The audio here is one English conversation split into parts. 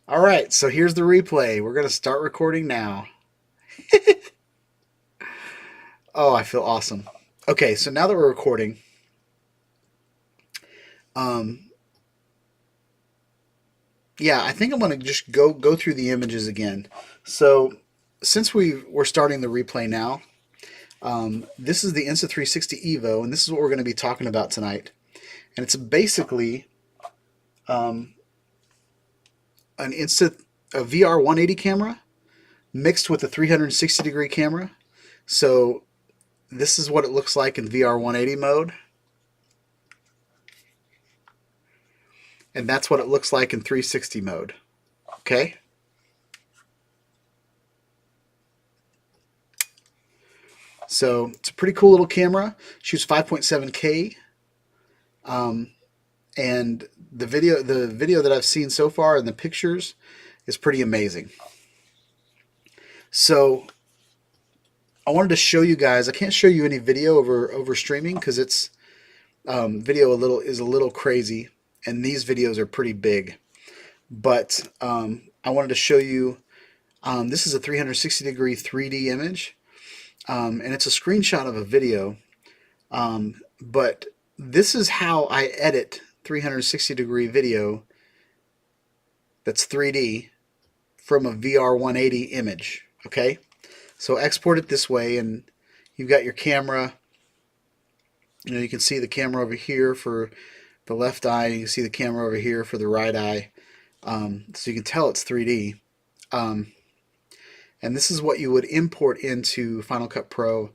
All right, so here's the replay. We're going to start recording now. Oh, I feel awesome. Okay, so now that we're recording, um, yeah, I think I'm going to just go through the images again. So since we're starting the replay now, this is the Insta360 EVO, and this is what we're going to be talking about tonight. And it's basically um, a VR 180 camera mixed with a 360 degree camera. So this is what it looks like in VR 180 mode. And that's what it looks like in 360 mode. Okay? So it's a pretty cool little camera. Shoots 5.7K. And the video that I've seen so far and the pictures is pretty amazing. So I wanted to show you guys. I can't show you any video over streaming because it's video is a little crazy, and these videos are pretty big. But I wanted to show you. This is a 360 degree 3D image, and it's a screenshot of a video. But this is how I edit 360 degree video that's 3D from a VR 180 image. Okay, so export it this way, and you've got your camera. You can see the camera over here for the left eye, and you can see the camera over here for the right eye. So you can tell it's 3D. And this is what you would import into Final Cut Pro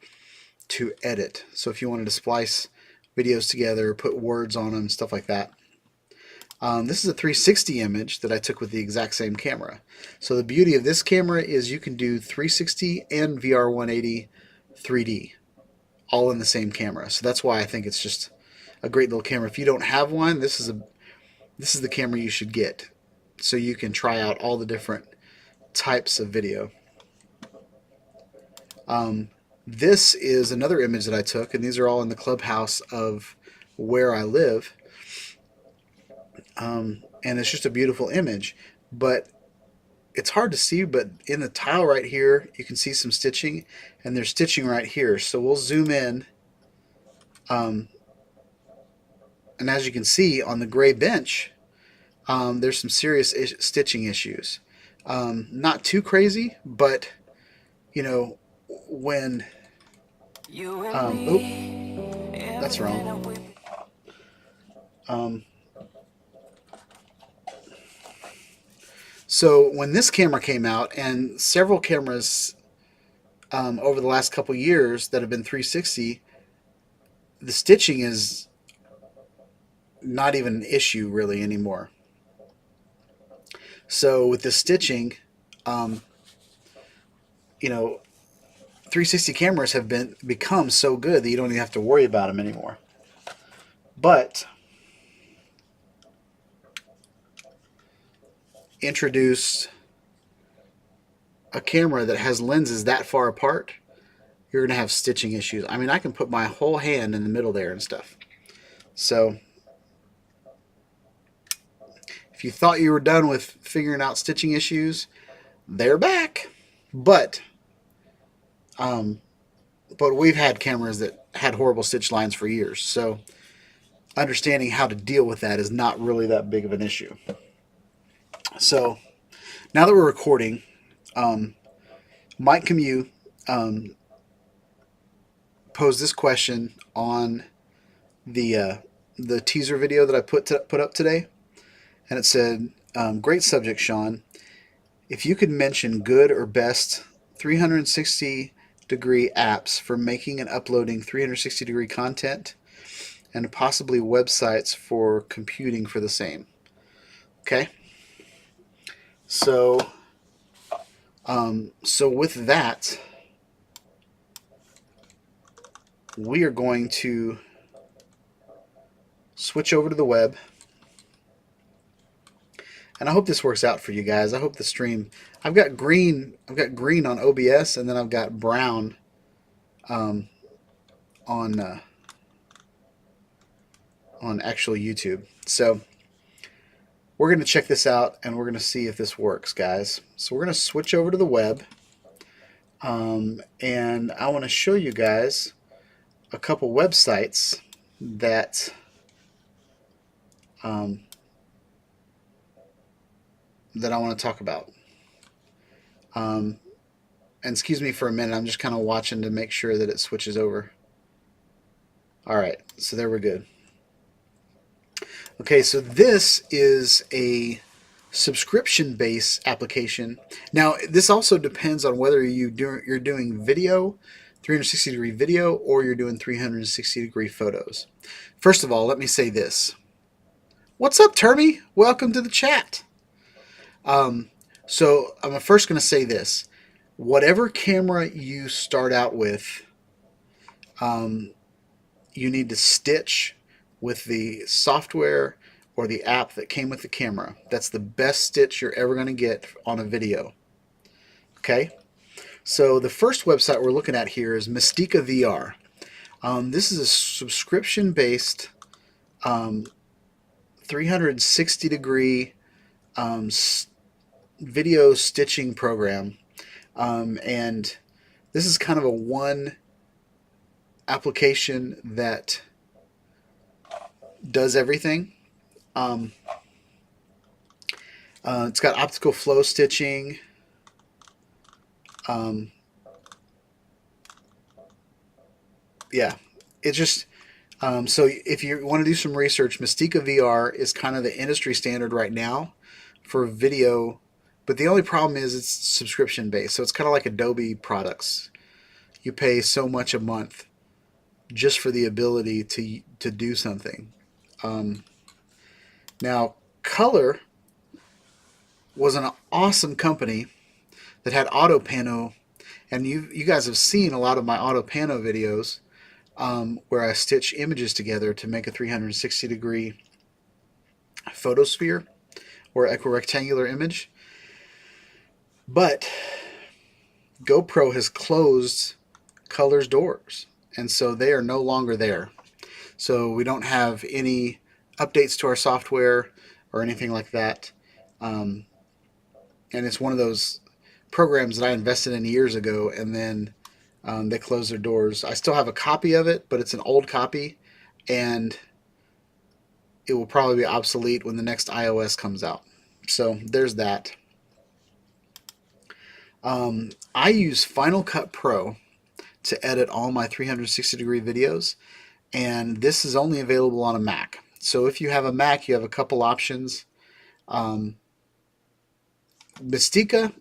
to edit. So if you wanted to splice videos together, put words on them, stuff like that. This is a 360 image that I took with the exact same camera. So the beauty of this camera is you can do 360 and VR 180 3D all in the same camera. So that's why I think it's just a great little camera. If you don't have one, this is the camera you should get, so you can try out all the different types of video. This is another image that I took, and these are all in the clubhouse of where I live. And it's just a beautiful image, but it's hard to see, but in the tile right here you can see some stitching, and there's stitching right here. So we'll zoom in, and as you can see on the gray bench, there's some serious stitching issues. Not too crazy, but you know, when that's wrong. So when this camera came out, and several cameras over the last couple years that have been 360, the stitching is not even an issue really anymore. So with the stitching, you know, 360 cameras have become so good that you don't even have to worry about them anymore. But introduce a camera that has lenses that far apart, you're going to have stitching issues. I mean, I can put my whole hand in the middle there and stuff. So if you thought you were done with figuring out stitching issues, they're back. But we've had cameras that had horrible stitch lines for years. So understanding how to deal with that is not really that big of an issue. So now that we're recording, Mike Camus posed this question on the teaser video that I put up today, and it said, "Great subject, Shawn. If you could mention good or best 360 degree apps for making and uploading 360 degree content, and possibly websites for computing for the same." Okay. So with that, we are going to switch over to the web, and I hope this works out for you guys. I hope the stream. I've got green on OBS, and then I've got brown on actual YouTube. So we're going to check this out and we're going to see if this works, guys. So we're going to switch over to the web, and I want to show you guys a couple websites that um, that I want to talk about. And excuse me for a minute, I'm just kind of watching to make sure that it switches over. All right, so there we're good. Okay, so this is a subscription-based application. Now, this also depends on whether you're doing video, 360-degree video, or you're doing 360-degree photos. First of all, let me say this. What's up, Termy? Welcome to the chat. So I'm first going to say this. Whatever camera you start out with, you need to stitch with the software or the app that came with the camera. That's the best stitch you're ever going to get on a video. Okay? So the first website we're looking at here is Mystica VR. This is a subscription-based 360-degree video stitching program. And this is kind of a one application that does everything. It's got optical flow stitching. Yeah, it's just so if you want to do some research, Mystica VR is kind of the industry standard right now for video, but the only problem is it's subscription based. So it's kind of like Adobe products. You pay so much a month just for the ability to do something. Now, Color was an awesome company that had AutoPano, and you guys have seen a lot of my AutoPano videos where I stitch images together to make a 360-degree photosphere or equirectangular image. But GoPro has closed Color's doors, and so they are no longer there. So we don't have any updates to our software or anything like that. And it's one of those programs that I invested in years ago, and then they closed their doors. I still have a copy of it, but it's an old copy, and it will probably be obsolete when the next iOS comes out. So there's that. I use Final Cut Pro to edit all my 360-degree videos, and this is only available on a Mac. So if you have a Mac, you have a couple options. Mystica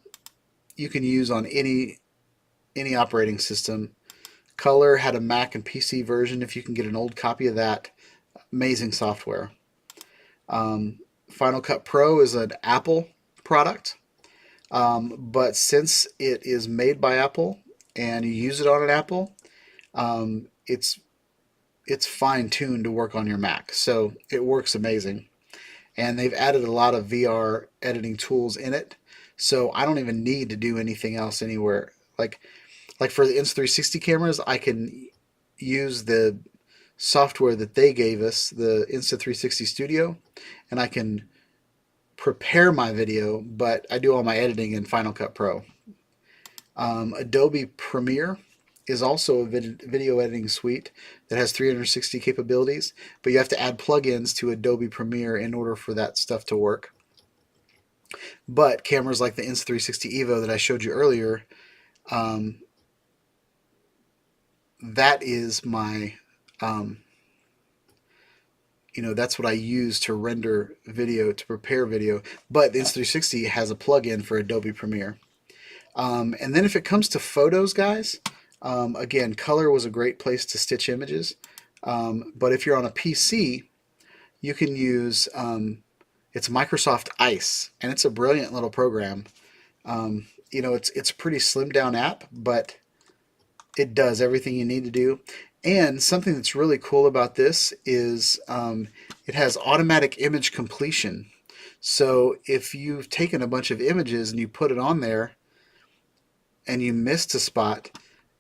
you can use on any operating system. Color had a Mac and PC version. If you can get an old copy of that, amazing software. Final Cut Pro is an Apple product, but since it is made by Apple and you use it on an Apple, it's fine-tuned to work on your Mac, so it works amazing. And they've added a lot of VR editing tools in it, so I don't even need to do anything else anywhere. Like for the Insta360 cameras, I can use the software that they gave us, the Insta360 Studio, and I can prepare my video, but I do all my editing in Final Cut Pro. Adobe Premiere is also a video editing suite that has 360 capabilities, but you have to add plugins to Adobe Premiere in order for that stuff to work. But cameras like the Insta360 EVO that I showed you earlier, that is my, that's what I use to render video, to prepare video. But the Insta360 has a plugin for Adobe Premiere. And then if it comes to photos, guys, again, Color was a great place to stitch images. But if you're on a PC, you can use, it's Microsoft Ice, and it's a brilliant little program. It's a pretty slimmed down app, but it does everything you need to do. And something that's really cool about this is it has automatic image completion. So if you've taken a bunch of images and you put it on there and you missed a spot,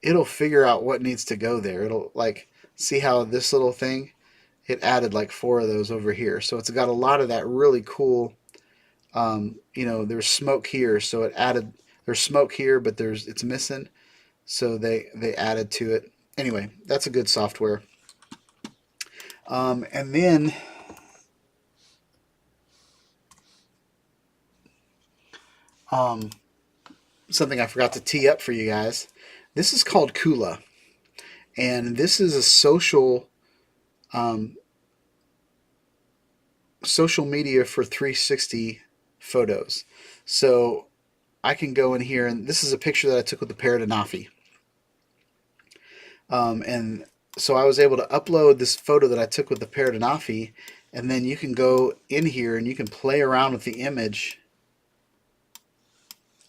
it'll figure out what needs to go there. It'll see how this little thing, it added like 4 of those over here. So it's got a lot of that really cool You know, there's smoke here, so it added. There's smoke here, but it's missing, so they added to it. Anyway, that's a good software. And then um, something I forgot to tee up for you guys. This is called Kula, and this is a um, social media for 360 photos. So I can go in here, and this is a picture that I took with the Paradenofi. And so I was able to upload this photo that I took with the Paradenofi, and then you can go in here and you can play around with the image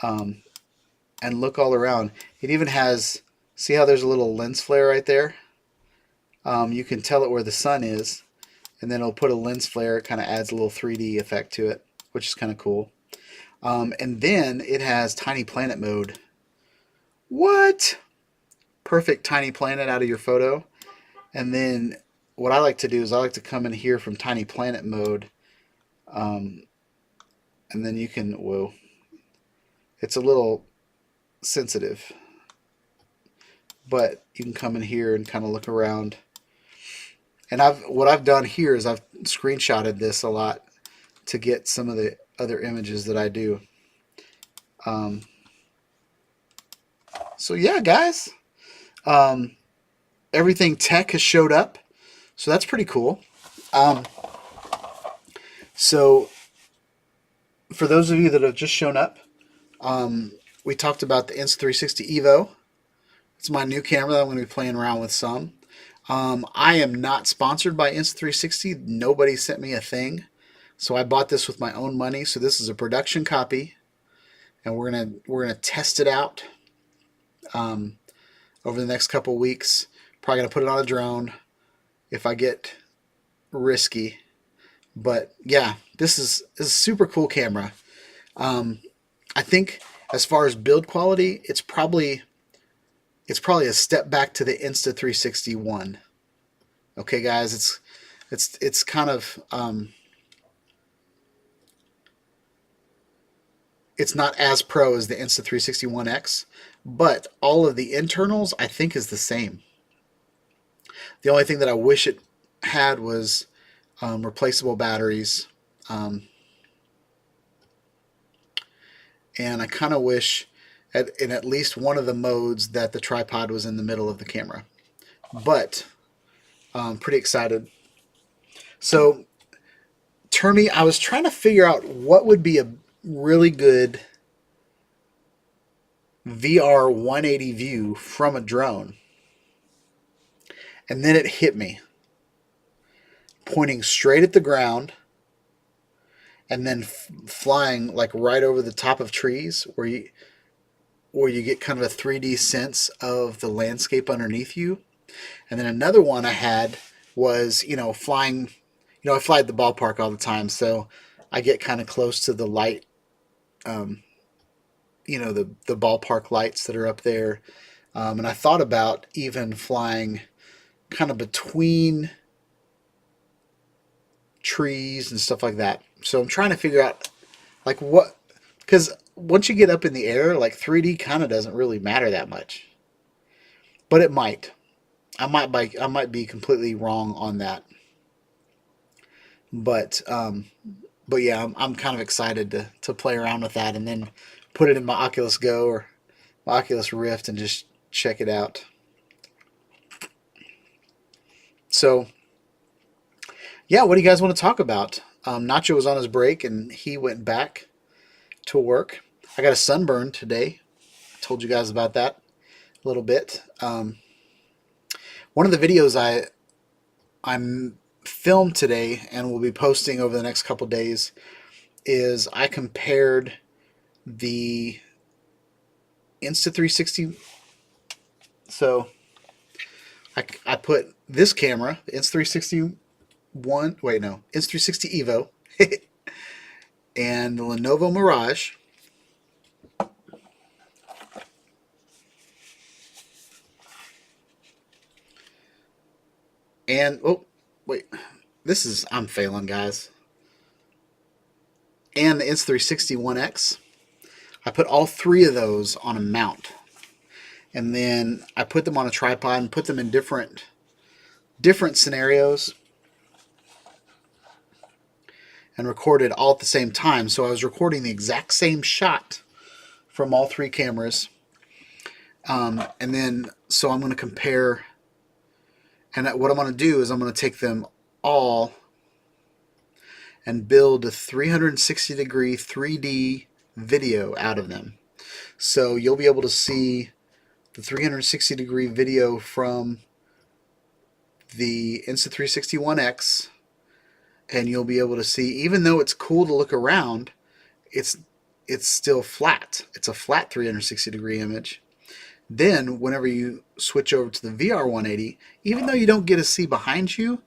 and look all around. It even has, see how there's a little lens flare right there? You can tell it where the sun is, and then it'll put a lens flare. It kind of adds a little 3D effect to it, which is kind of cool. And then it has Tiny Planet mode. What? Perfect Tiny Planet out of your photo. And then what I like to do is I like to come in here from Tiny Planet mode. And then you can, whoa, it's a little sensitive. But you can come in here and kind of look around. And what I've done here is I've screenshotted this a lot to get some of the other images that I do. So yeah, guys, everything tech has showed up, so that's pretty cool. So for those of you that have just shown up, we talked about the Insta360 EVO. It's my new camera that I'm going to be playing around with some. I am not sponsored by Insta360. Nobody sent me a thing. So I bought this with my own money. So this is a production copy, and we're gonna test it out over the next couple weeks. Probably gonna put it on a drone if I get risky. But yeah, this is a super cool camera. I think as far as build quality, it's probably a step back to the Insta360 one. Okay, guys, it's kind of it's not as pro as the Insta360 One X, but all of the internals I think is the same. The only thing that I wish it had was replaceable batteries, and I kind of wish in at least one of the modes that the tripod was in the middle of the camera. But pretty excited. So, Termy, I was trying to figure out what would be a really good VR 180 view from a drone. And then it hit me. Pointing straight at the ground and then flying like right over the top of trees where you get kind of a 3D sense of the landscape underneath you. And then another one I had was, flying, I fly at the ballpark all the time, so I get kind of close to the light, the ballpark lights that are up there. And I thought about even flying kind of between trees and stuff like that. So I'm trying to figure out like what, because once you get up in the air, like 3D kind of doesn't really matter that much. But it might. I might be completely wrong on that. But yeah, I'm kind of excited to play around with that and then put it in my Oculus Go or my Oculus Rift and just check it out. So yeah, what do you guys want to talk about? Nacho was on his break and he went back to work. I got a sunburn today. I told you guys about that a little bit. One of the videos I'm filmed today and will be posting over the next couple days is I compared the Insta360. So I put this camera, the Insta360 Insta360 EVO and the Lenovo Mirage. And, oh, wait, I'm failing, guys. and the Insta360 One X. I put all three of those on a mount, and then I put them on a tripod and put them in different scenarios and recorded all at the same time. So I was recording the exact same shot from all three cameras. And then, so I'm going to compare, and what I'm going to do is I'm going to take them all and build a 360 degree 3D video out of them. So you'll be able to see the 360 degree video from the Insta360 One X, and you'll be able to see, even though it's cool to look around, it's still flat. It's a flat 360 degree image. Then whenever you switch over to the VR 180, even though you don't get to see behind you,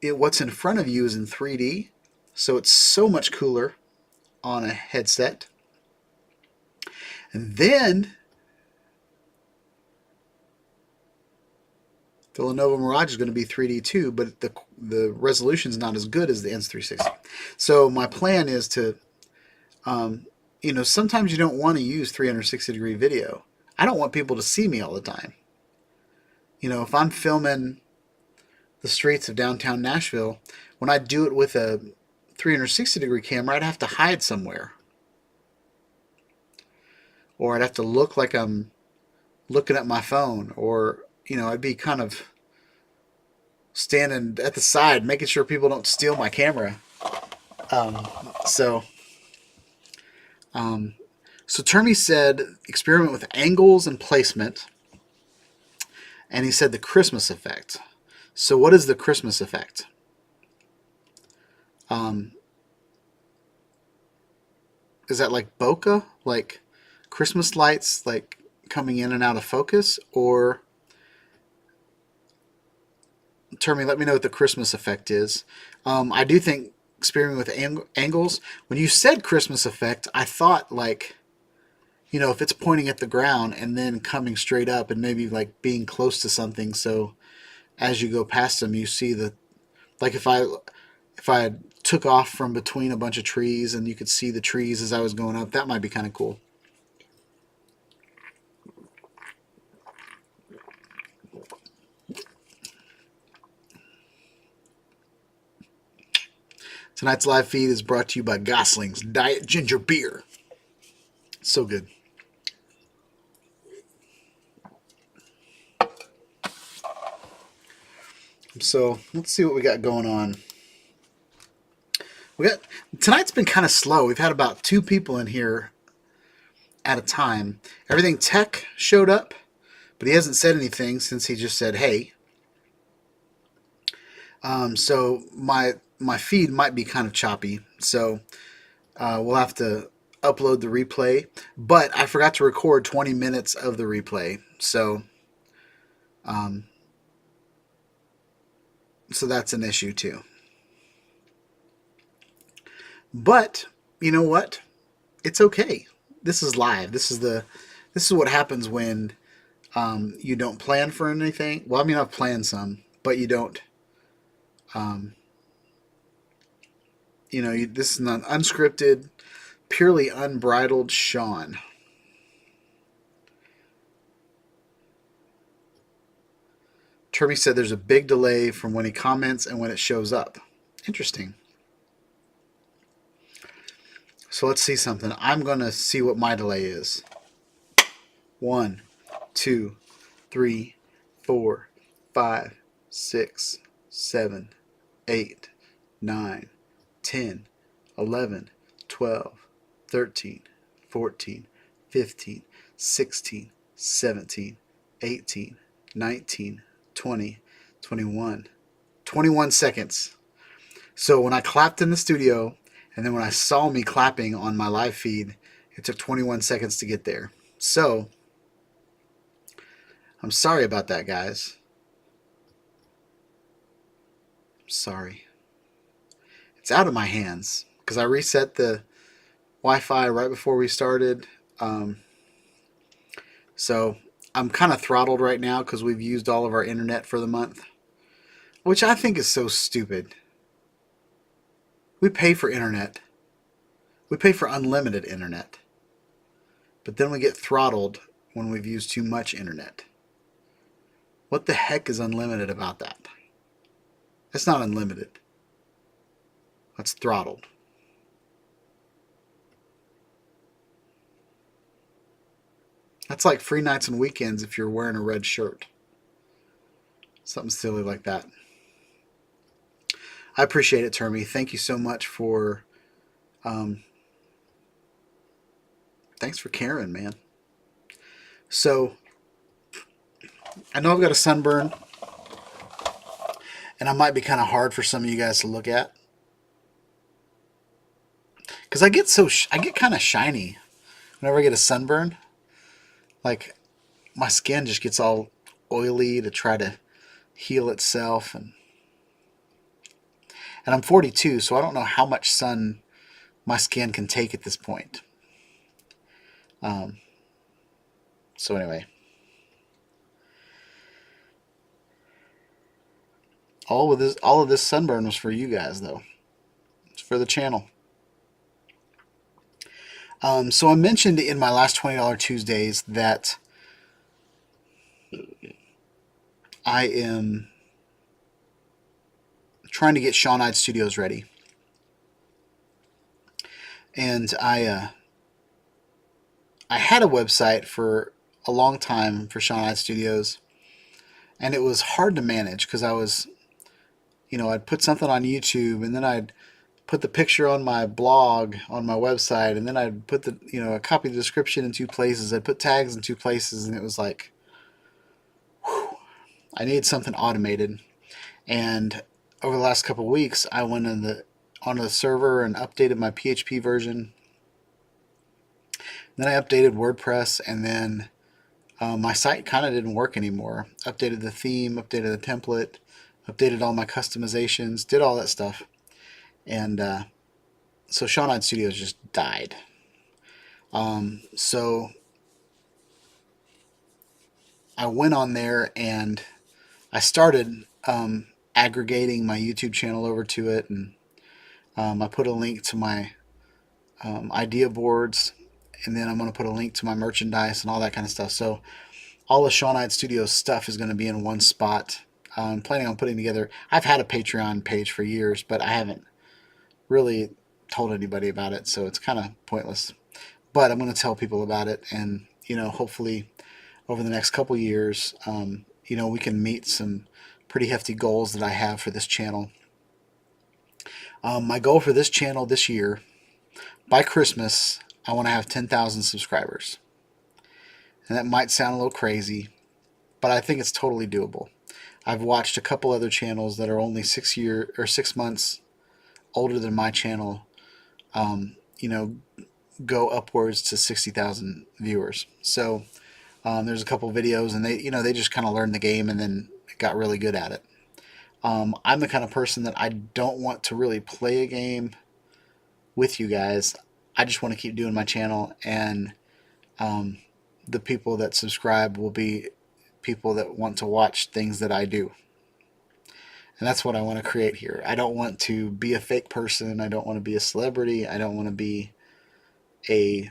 what's in front of you is in 3D. So it's so much cooler on a headset. And then the Lenovo Mirage is going to be 3D too, but the resolution is not as good as the Insta360. So my plan is to, you know, sometimes you don't want to use 360 degree video. I don't want people to see me all the time. You know, if I'm filming the streets of downtown Nashville, when I do it with a 360 degree camera, I'd have to hide somewhere. Or I'd have to look like I'm looking at my phone, or, you know, I'd be kind of standing at the side, making sure people don't steal my camera. So Termy said experiment with angles and placement, and he said the Christmas effect. So what is the Christmas effect? Is that like bokeh, like Christmas lights, like coming in and out of focus? Or Termy, let me know what the Christmas effect is. I do think experimenting with angles. When you said Christmas effect, I thought like, you know, if it's pointing at the ground and then coming straight up and maybe like being close to something, so as you go past them, you see the, like if I took off from between a bunch of trees and you could see the trees as I was going up, that might be kind of cool. Tonight's live feed is brought to you by Gosling's Diet Ginger Beer. So good. So let's see what we got going on. Tonight's been kind of slow. We've had about 2 people in here at a time. Everything Tech showed up, but he hasn't said anything since he just said hey. So my feed might be kind of choppy, so we'll have to upload the replay. But I forgot to record 20 minutes of the replay, so that's an issue too. But you know what? It's okay. This is live. This is what happens when you don't plan for anything. Well, I mean, I've planned some, but you don't. You know, this is an unscripted, purely unbridled Shawn. Termy said there's a big delay from when he comments and when it shows up. Interesting. So let's see something. I'm going to see what my delay is. 1, 2, 3, 4, 5, 6, 7, 8, 9, 10, 11, 12, 13, 14, 15, 16, 17, 18, 19, 20, 21. 21 seconds. So when I clapped in the studio, and then when I saw me clapping on my live feed, it took 21 seconds to get there. So I'm sorry about that, guys. I'm sorry. It's out of my hands because I reset the Wi-Fi right before we started. So I'm kind of throttled right now because we've used all of our internet for the month, which I think is so stupid. We pay for internet. We pay for unlimited internet, but then we get throttled when we've used too much internet. What the heck is unlimited about that? It's not unlimited. That's throttled. That's like free nights and weekends if you're wearing a red shirt. Something silly like that. I appreciate it, Termy. Thank you so much for. Um, thanks for caring, man. So I know I've got a sunburn, and I might be kind of hard for some of you guys to look at because I get kind of shiny whenever I get a sunburn. Like my skin just gets all oily to try to heal itself, and I'm 42, so I don't know how much sun my skin can take at this point. So anyway, all of this sunburn was for you guys, though. It's for the channel. So I mentioned in my last $20 Tuesdays that I am trying to get Shawn Ide Studios ready, and I had a website for a long time for Shawn Ide Studios, and it was hard to manage because I was, I'd put something on YouTube, and then I'd put the picture on my blog on my website, and then I'd put I copy the description in two places. I'd put tags in two places, and it was like, whew, I needed something automated. And over the last couple of weeks, I went onto the server and updated my PHP version. Then I updated WordPress, and then my site kind of didn't work anymore. Updated the theme, updated the template, updated all my customizations, did all that stuff. And so Shawn Ide Studios just died. So I went on there and I started aggregating my YouTube channel over to it, and I put a link to my idea boards, and then I'm going to put a link to my merchandise and all that kind of stuff. So all the Shawn Ide Studios stuff is going to be in one spot. I'm planning on putting together. I've had a Patreon page for years, but I haven't really told anybody about it, so it's kind of pointless. But I'm going to tell people about it, and hopefully over the next couple years, we can meet some pretty hefty goals that I have for this channel. My goal for this channel this year, by Christmas, I want to have 10,000 subscribers. And that might sound a little crazy, but I think it's totally doable. I've watched a couple other channels that are only 6 months older than my channel, go upwards to 60,000 viewers. So there's a couple videos, and they just kind of learned the game and then got really good at it. I'm the kind of person that I don't want to really play a game with you guys. I just want to keep doing my channel, and the people that subscribe will be people that want to watch things that I do. And that's what I want to create here. I don't want to be a fake person. I don't want to be a celebrity. I don't want to be a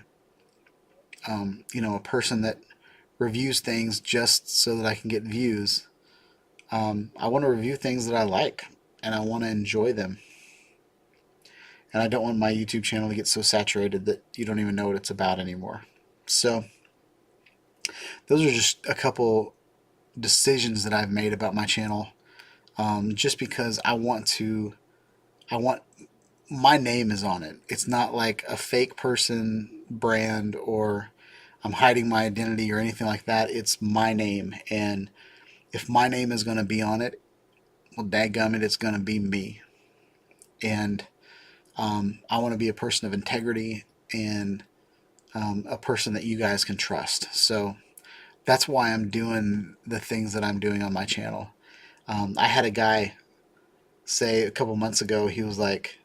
person that reviews things just so that I can get views. I want to review things that I like, and I want to enjoy them. And I don't want my YouTube channel to get so saturated that you don't even know what it's about anymore. So those are just a couple decisions that I've made about my channel, just because I want my name is on it. It's not like a fake person brand, or I'm hiding my identity or anything like that. It's my name, and if my name is going to be on it, well, dadgummit, it's going to be me. And I want to be a person of integrity, and a person that you guys can trust. So that's why I'm doing the things that I'm doing on my channel. I had a guy say a couple months ago, he was like,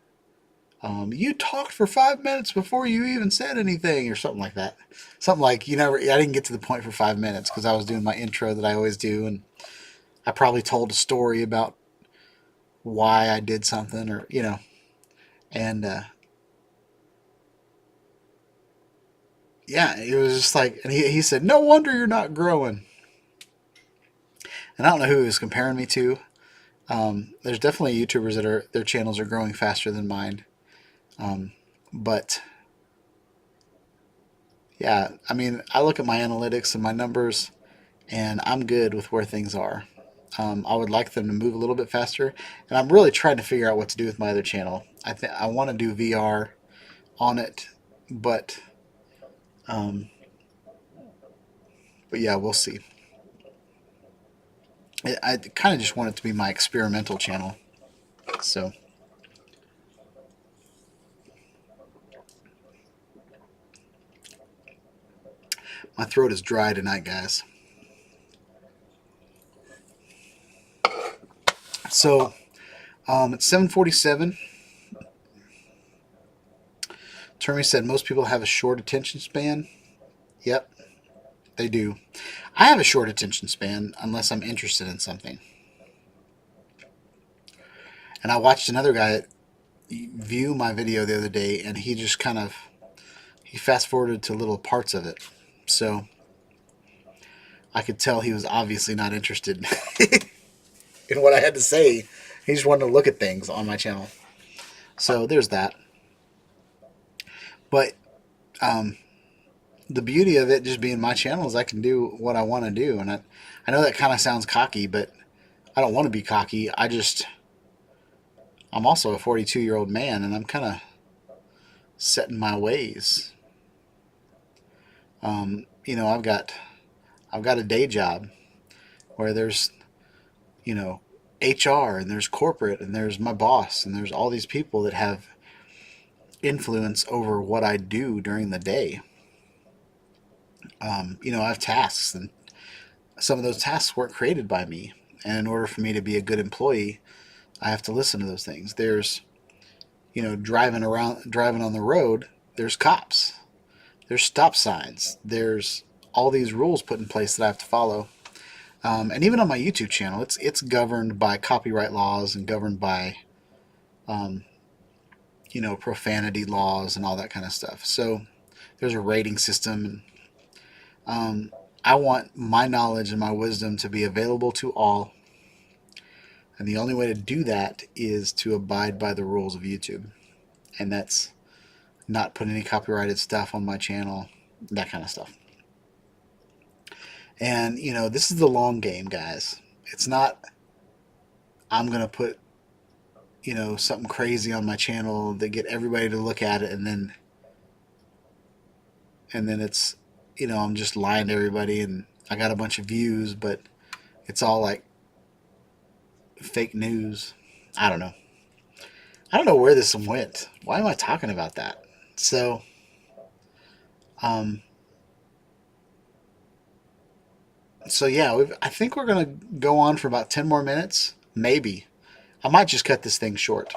you talked for 5 minutes before you even said anything, or something like that. Something like, I didn't get to the point for 5 minutes because I was doing my intro that I always do, and I probably told a story about why I did something, or, and yeah, it was just like, and he said, no wonder you're not growing. And I don't know who he was comparing me to. There's definitely YouTubers that are their channels are growing faster than mine. But yeah, I mean, I look at my analytics and my numbers, and I'm good with where things are. I would like them to move a little bit faster, and I'm really trying to figure out what to do with my other channel. I think I want to do VR on it, but um, but yeah, we'll see. I kind of just want it to be my experimental channel. So my throat is dry tonight, guys. So it's 7:47. Termy said most people have a short attention span. Yep, they do. I have a short attention span unless I'm interested in something. And I watched another guy view my video the other day, and he just kind of he fast forwarded to little parts of it. So I could tell he was obviously not interested in what I had to say. He just wanted to look at things on my channel. So there's that. But the beauty of it just being my channel is I can do what I want to do. And I know that kind of sounds cocky, but I don't want to be cocky. I'm also a 42-year-old man, and I'm kind of set in my ways. I've got a day job where there's, HR, and there's corporate, and there's my boss, and there's all these people that have influence over what I do during the day. I have tasks, and some of those tasks weren't created by me. And in order for me to be a good employee, I have to listen to those things. There's, driving on the road, there's cops, there's stop signs, there's all these rules put in place that I have to follow. And even on my YouTube channel, it's governed by copyright laws and governed by, profanity laws and all that kind of stuff. So there's a rating system, and I want my knowledge and my wisdom to be available to all. And the only way to do that is to abide by the rules of YouTube. And that's not put any copyrighted stuff on my channel, that kind of stuff. And, this is the long game, guys. It's not, I'm going to put, something crazy on my channel that get everybody to look at it, and then it's, I'm just lying to everybody and I got a bunch of views, but it's all like fake news. I don't know. I don't know where this went. Why am I talking about that? So, yeah, I think we're going to go on for about 10 more minutes. Maybe. I might just cut this thing short.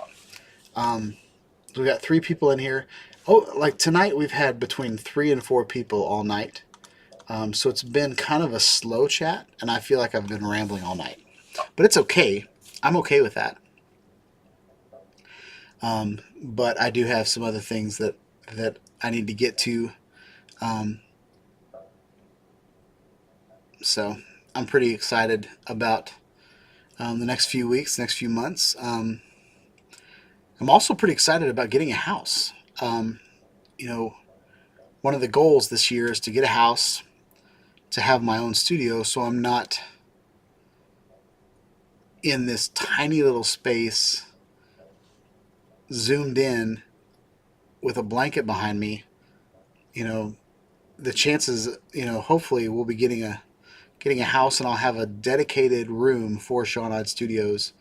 We got 3 people in here. Oh, like tonight we've had between 3 and 4 people all night. So it's been kind of a slow chat, and I feel like I've been rambling all night. But it's okay. I'm okay with that. But I do have some other things that I need to get to. So I'm pretty excited about the next few weeks, next few months. I'm also pretty excited about getting a house. One of the goals this year is to get a house, to have my own studio, so I'm not in this tiny little space, zoomed in with a blanket behind me. The chances, hopefully we'll be getting a house, and I'll have a dedicated room for Shawn Ide Studios.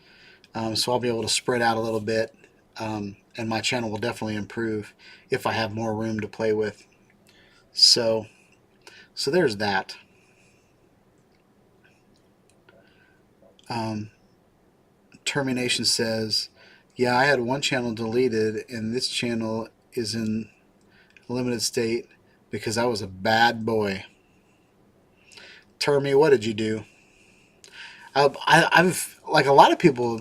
So I'll be able to spread out a little bit, and my channel will definitely improve if I have more room to play with. So there's that. Termination says, yeah, I had one channel deleted, and this channel is in a limited state because I was a bad boy. Termy, what did you do? I've like a lot of people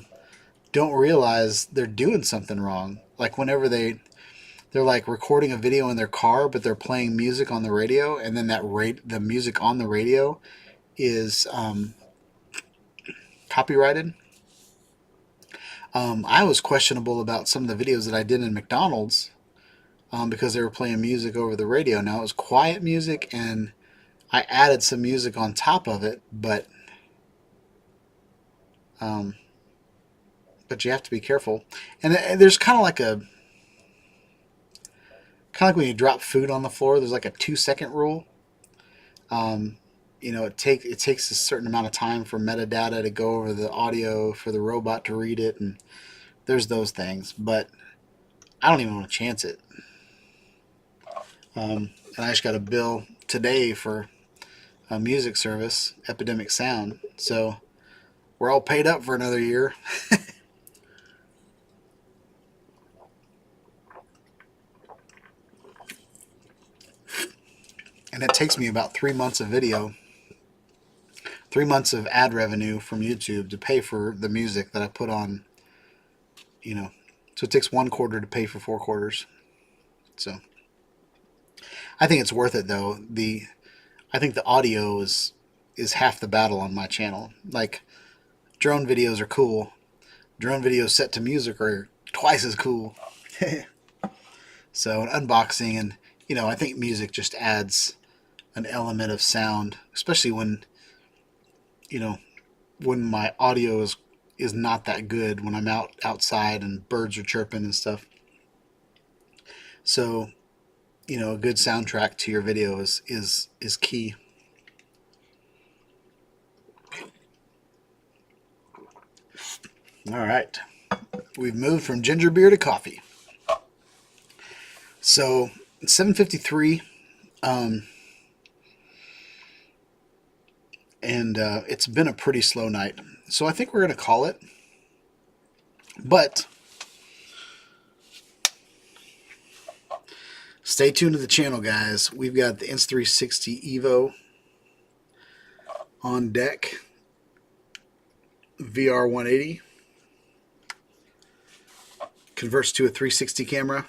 don't realize they're doing something wrong. Like whenever they they're like recording a video in their car, but they're playing music on the radio, and then the music on the radio is copyrighted. I was questionable about some of the videos that I did in McDonald's because they were playing music over the radio. Now, it was quiet music, and I added some music on top of it, but you have to be careful. And there's kind of like when you drop food on the floor, there's like a 2-second rule. It takes a certain amount of time for metadata to go over the audio for the robot to read it, and there's those things. But I don't even want to chance it. And I just got a bill today for a music service, Epidemic Sound. So we're all paid up for another year. And it takes me about 3 months of video, 3 months of ad revenue from YouTube to pay for the music that I put on, So it takes 1 quarter to pay for 4 quarters. So I think it's worth it, though. I think the audio is half the battle on my channel. Like, drone videos are cool. Drone videos set to music are twice as cool. So an unboxing, and I think music just adds an element of sound, especially when my audio is not that good, when I'm outside and birds are chirping and stuff. So a good soundtrack to your video is key. All right, we've moved from ginger beer to coffee. So it's 7:53, and it's been a pretty slow night. So I think we're going to call it. But stay tuned to the channel, guys. We've got the Insta360 EVO on deck. VR 180. Converts to a 360 camera.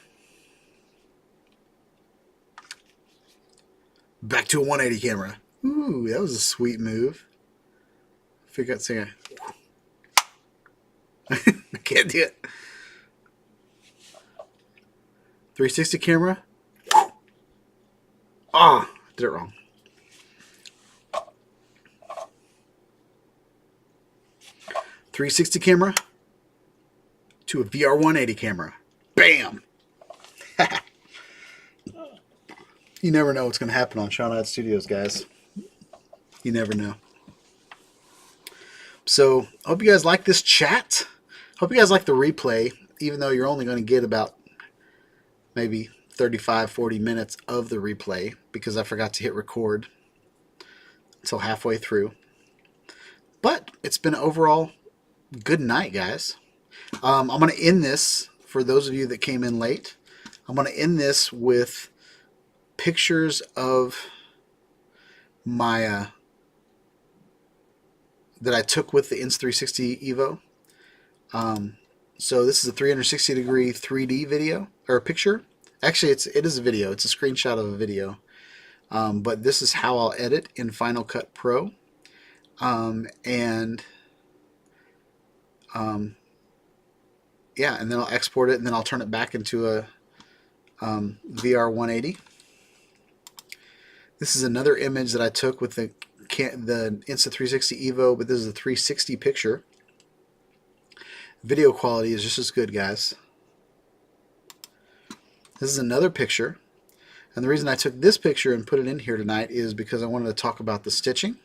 Back to a 180 camera. Ooh, that was a sweet move. I figured I'd say I can't do it. 360 camera. Ah, did it wrong. .360 camera to a VR 180 camera. Bam! You never know what's going to happen on Shawn Ide Studios, guys. You never know. So, I hope you guys like this chat. Hope you guys like the replay, even though you're only going to get about maybe 35, 40 minutes of the replay because I forgot to hit record until halfway through. But it's been an overall good night, guys. I'm going to end this, for those of you that came in late, I'm going to end this with pictures of my that I took with the Insta360 EVO. So this is a 360 degree 3D video, or a picture. Actually, it is a video. It's a screenshot of a video. But this is how I'll edit in Final Cut Pro. Yeah, and then I'll export it, and then I'll turn it back into a VR 180. This is another image that I took with the Insta360 EVO, but this is a 360 picture. Video quality is just as good, guys. This is another picture, and the reason I took this picture and put it in here tonight is because I wanted to talk about the stitching.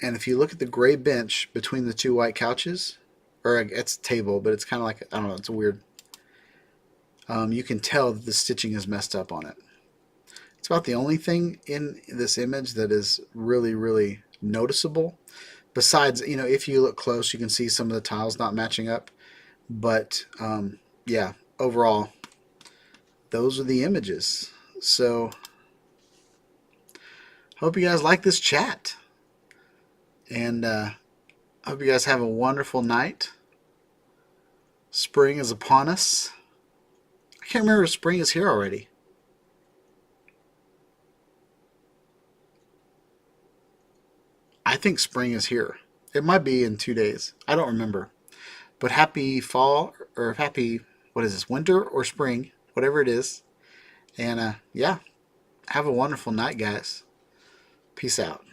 And if you look at the gray bench between the 2 white couches, or it's a table, but it's kind of like, I don't know, it's a weird, you can tell that the stitching is messed up on it. It's about the only thing in this image that is really, really noticeable. Besides, if you look close, you can see some of the tiles not matching up. But, yeah, overall, those are the images. So, hope you guys like this chat. And hope you guys have a wonderful night. Spring is upon us. I can't remember if spring is here already. I think spring is here. It might be in 2 days. I don't remember. But happy fall, or happy, what is this, winter or spring, whatever it is. And yeah, have a wonderful night, guys. Peace out.